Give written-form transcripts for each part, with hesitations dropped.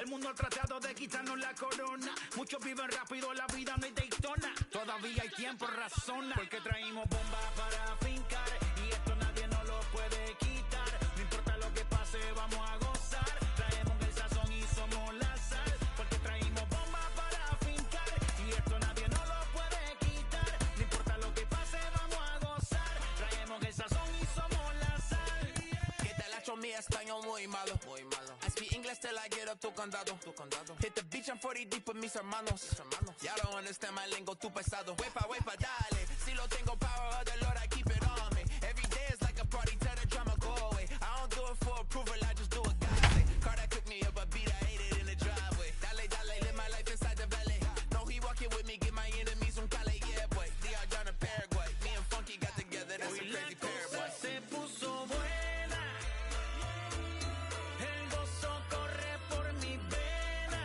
El mundo ha tratado de quitarnos la corona. Muchos viven rápido, la vida no hay Daytona. Todavía hay tiempo, razona. Porque traímos bombas para fincar. Y esto nadie nos lo puede quitar. No importa lo que pase, vamos a gozar. Traemos el sazón y somos la sal. Porque traímos bombas para fincar. Y esto nadie nos lo puede quitar. No importa lo que pase, vamos a gozar. Traemos el sazón y somos la sal. Que te la echo mi español muy malo. I speak English till I get up tu condado. Hit the beach, I'm 40 deep with mis hermanos. Ya don't understand my lingo, tu pesado. Wepa, dale. Si lo tengo power of the Lord, I keep it on me. Every day is like a party, tell the drama go away. I don't do it for approval, I just do what God say. Car that cooked me up a beat, I ate it in the driveway. Dale, live my life inside the valley. No, he walking with me, get my enemies un cale, yeah, boy. DR down in Paraguay. Me and Funky got together, that's a crazy pair, boy. Se puso buena. El gozo corre por mi vena.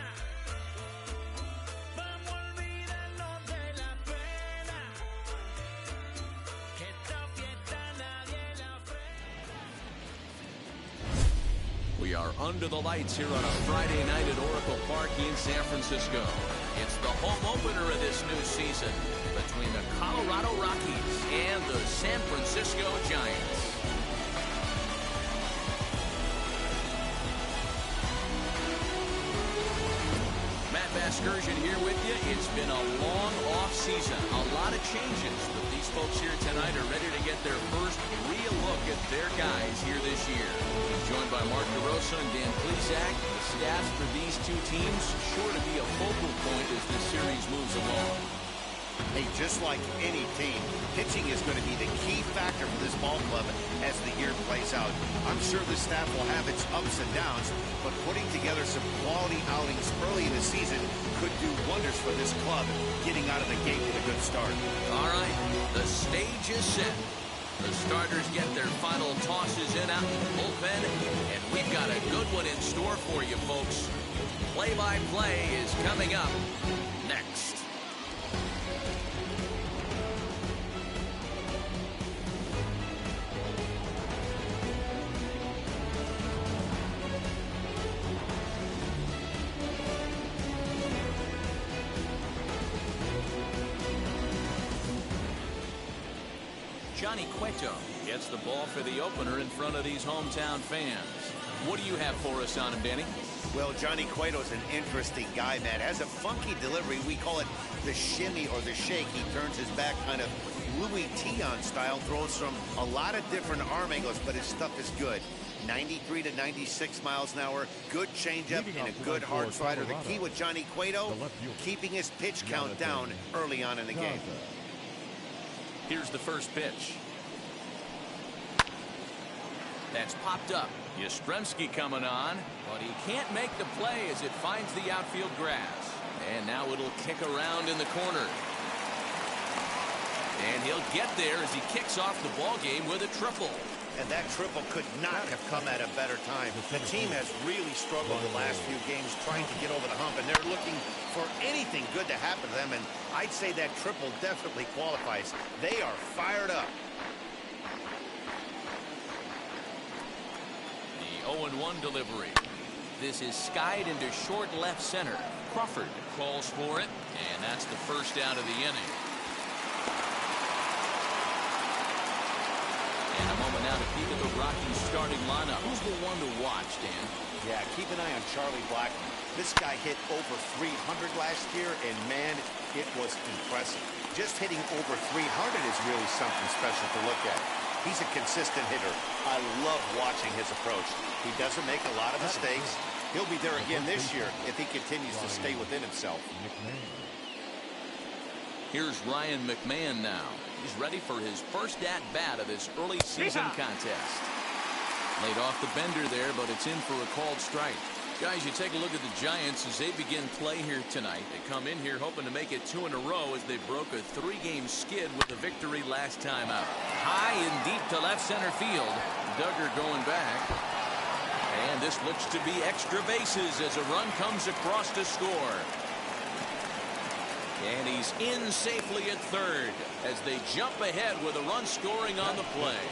Vamos a olvidarnos de la pena. Que esta fiesta nadie la frena. We are under the lights here on a Friday night at Oracle Park in San Francisco. It's the home opener of this new season between the Colorado Rockies and the San Francisco Giants. Matt Vasgersian here with you. It's been a long off season, a lot of changes, but these folks here tonight are ready to get their first real look at their guys here this year. Joined by Mark DeRosa and Dan Plesac, the staffs for these two teams sure to be a focal point as this series moves along. Hey, just like any team, pitching is going to be the key factor for this ball club as the year plays out. I'm sure the staff will have its ups and downs, but putting together some quality outings early in the season could do wonders for this club, getting out of the gate with a good start. All right, the stage is set. The starters get their final tosses in out in the bullpen, and we've got a good one in store for you, folks. Play-by-play is coming up next. Johnny Cueto gets the ball for the opener in front of these hometown fans. What do you have for us on him, Danny? Well, Johnny Cueto's an interesting guy, Matt. Has a funky delivery. We call it the shimmy or the shake. He turns his back kind of Louis Tion style, throws from a lot of different arm angles, but his stuff is good. 93 to 96 miles an hour, good changeup and a good hard slider. The key with Johnny Cueto, keeping his pitch count down early on in the game. Here's the first pitch. That's popped up. Yastrzemski coming on, but he can't make the play as it finds the outfield grass. And now it'll kick around in the corner. And he'll get there as he kicks off the ball game with a triple. And that triple could not have come at a better time. The team has really struggled the last few games trying to get over the hump, and they're looking for anything good to happen to them, and I'd say that triple definitely qualifies. They are fired up. The 0-1 delivery. This is skied into short left center. Crawford calls for it, and that's the first out of the inning. And a moment now to peek at the Rockies starting lineup. Who's the one to watch, Dan? Yeah, keep an eye on Charlie Blackmon. This guy hit over 300 last year, and man, it was impressive. Just hitting over 300 is really something special to look at. He's a consistent hitter. I love watching his approach. He doesn't make a lot of mistakes. He'll be there again this year if he continues to stay within himself. Here's Ryan McMahon now. He's ready for his first at-bat of this early season contest. Laid off the bender there, but it's in for a called strike. Guys, you take a look at the Giants as they begin play here tonight. They come in here hoping to make it 2 in a row as they broke a 3-game skid with a victory last time out. High and deep to left center field. Duggar going back. And this looks to be extra bases as a run comes across to score. And he's in safely at third as they jump ahead with a run scoring on the play.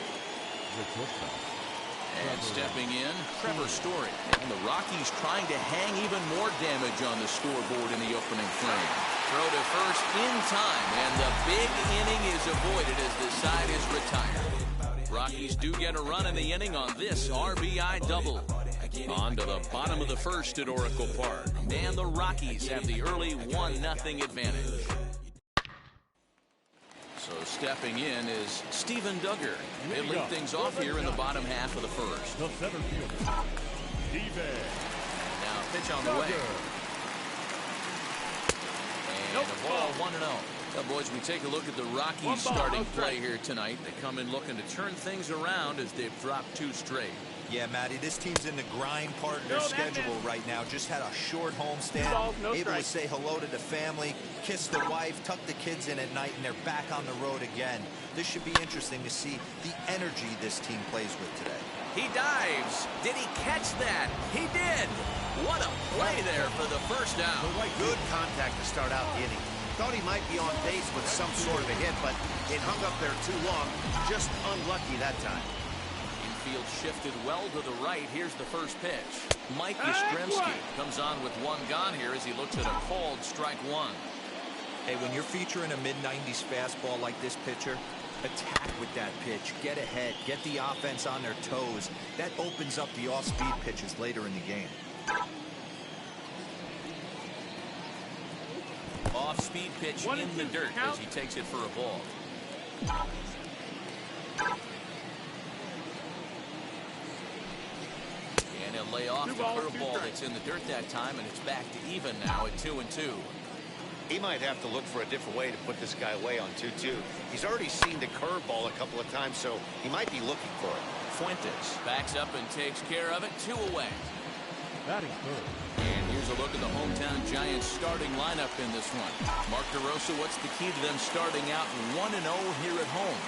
And stepping in, Trevor Story. And the Rockies trying to hang even more damage on the scoreboard in the opening frame. Throw to first in time, and the big inning is avoided as the side is retired. Rockies do get a run in the inning on this RBI double. On to the bottom of the first at Oracle Park. And the Rockies have the early 1-0 advantage. So stepping in is Steven Duggar. They lead things off here in the bottom half of the first. The center fielder, Steven. Now pitch on the way. And a ball 1-0. Well, boys, we take a look at the Rockies starting play here tonight. They come in looking to turn things around as they've dropped 2 straight. Yeah, Matty, this team's in the grind part of their schedule right now. Just had a short homestand, able to say hello to the family, kiss the wife, tuck the kids in at night, and they're back on the road again. This should be interesting to see the energy this team plays with today. He dives. Did he catch that? He did. What a play there for the first down. Good contact to start out the inning. Thought he might be on base with some sort of a hit, but it hung up there too long. Just unlucky that time. Infield shifted well to the right. Here's the first pitch. Mike Yastrzemski comes on with 1 gone here as he looks at a called strike 1. Hey, when you're featuring a mid-90s fastball like this pitcher, attack with that pitch, get ahead, get the offense on their toes. That opens up the off-speed pitches later in the game. Off-speed pitch in the dirt as he takes it for a ball. And he'll lay off the curveball that's in the dirt that time, and it's back to even now at 2-2. He might have to look for a different way to put this guy away on 2-2. He's already seen the curveball a couple of times, so he might be looking for it. Fuentes backs up and takes care of it. 2 away. Batting third. And here's a look at the hometown Giants starting lineup in this one. Mark DeRosa, what's the key to them starting out 1-0 here at home?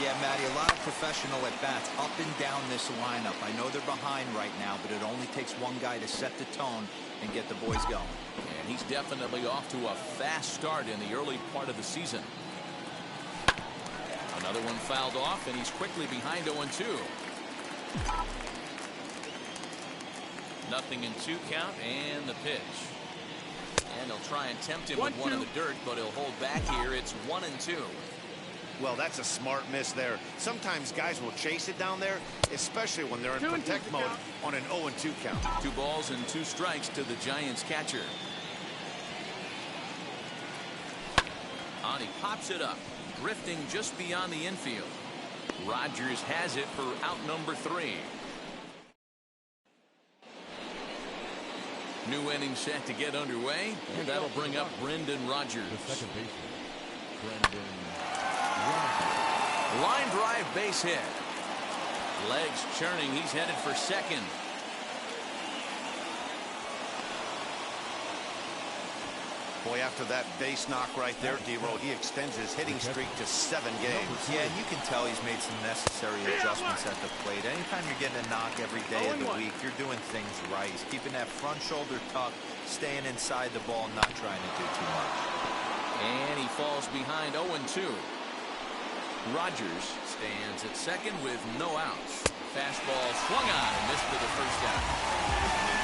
Yeah, Matty, a lot of professional at-bats up and down this lineup. I know they're behind right now, but it only takes one guy to set the tone and get the boys going. And he's definitely off to a fast start in the early part of the season. Another one fouled off, and he's quickly behind 0-2. 0-2 count, and the pitch. And they'll try and tempt him with 1 in the dirt, but he'll hold back here. It's 1-2. Well, that's a smart miss there. Sometimes guys will chase it down there, especially when they're in protect mode on an 0-2 count. 2 balls and 2 strikes to the Giants catcher. And he pops it up, drifting just beyond the infield. Rogers has it for out number 3. New inning set to get underway, and that'll bring up Brendan Rogers. The second baseman, Brendan Rogers. Line drive base hit. Legs churning. He's headed for second. Boy, after that base knock right there, D-Roll, he extends his hitting streak to 7 games. Yeah, and you can tell he's made some necessary adjustments at the plate. Anytime you're getting a knock every day of the week, you're doing things right. He's keeping that front shoulder tucked, staying inside the ball, not trying to do too much. And he falls behind 0-2. Rogers stands at second with no outs. Fastball swung on and missed for the first out.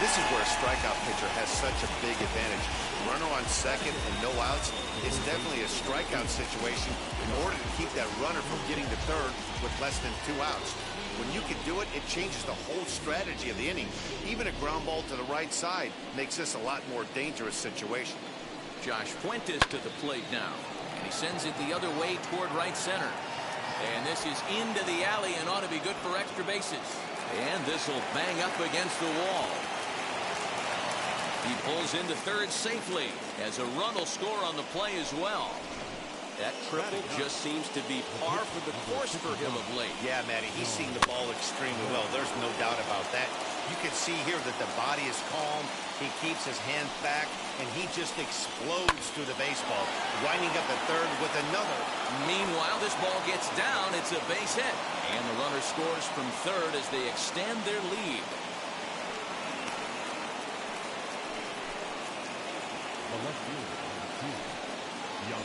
This is where a strikeout pitcher has such a big advantage. Runner on second and no outs. It's definitely a strikeout situation in order to keep that runner from getting to third with less than 2 outs. When you can do it, it changes the whole strategy of the inning. Even a ground ball to the right side makes this a lot more dangerous situation. Josh Fuentes to the plate now, and he sends it the other way toward right center. And this is into the alley and ought to be good for extra bases. And this will bang up against the wall. He pulls into third safely as a run will score on the play as well. That triple just seems to be par for the course for him of late. Yeah, Matty, he's seen the ball extremely well. There's no doubt about that. You can see here that the body is calm. He keeps his hand back, and he just explodes through the baseball, winding up at third with another. Meanwhile, this ball gets down. It's a base hit. And the runner scores from third as they extend their lead.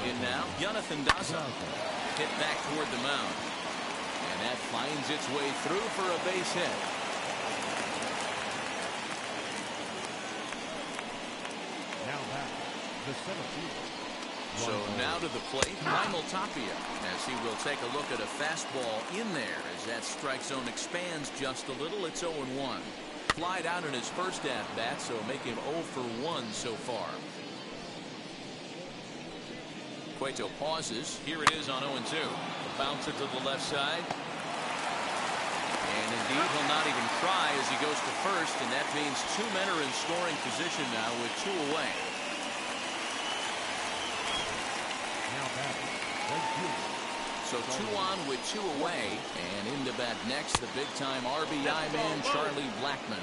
In now, Jonathan Daza hit back toward the mound. And That finds its way through for a base hit. Now back, the center field. So now to the plate, Primal Tapia, as he will take a look at a fastball in there as that strike zone expands just a little. It's 0-1. Flied out in his first at-bat, so make him 0 for 1 so far. Cueto pauses. Here it is on 0-2. A bouncer to the left side. And indeed, he'll not even try as he goes to first, and that means 2 men are in scoring position now with 2 away. So 2 on with 2 away, and into bat next, the big-time RBI man, Charlie Blackmon.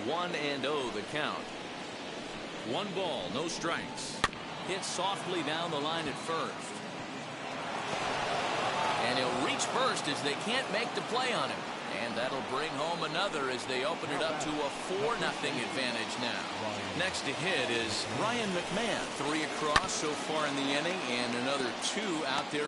1-0 the count. 1 ball, no strikes. Hit softly down the line at first. And he'll reach first as they can't make the play on him. And that'll bring home another as they open it up to a 4-0 advantage now. Next to hit is Ryan McMahon. 3 across so far in the inning, and another 2 out there.